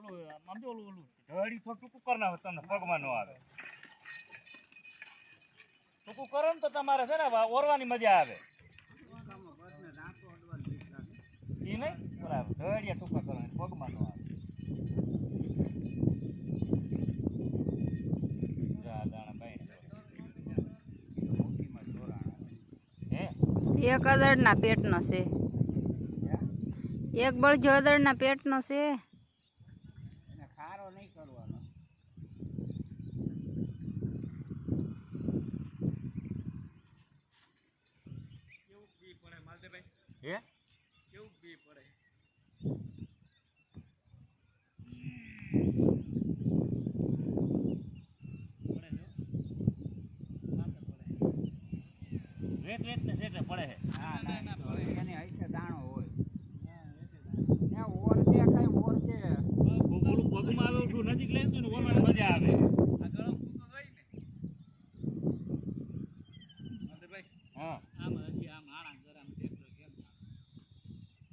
આમ જો ઓલું ઢળી થોડું ટૂંકું કરી નાખો તમને પગમાં ન આવે. ટૂંકું કરો ને તો તમારે છે ને ઓરવાની મજા આવે. એ નહીં બરાબર ઢળિયા ટૂંકા કરો પગમાં ન આવે. એક અદળના પેટનો છે, એક બળજો અદળના પેટનો છે. ખારો નહીં કરવાનો. કેવું બી પડે માલદેભાઈ? હે કેવું બી પડે? રેત રેત ને રેત પડે છે. હા ના પડે એની હૈસે દાણો હોય. ત્યાં ઓર દેખાય ઓર કે ઓલું પગમાં આવે નજીક લઈને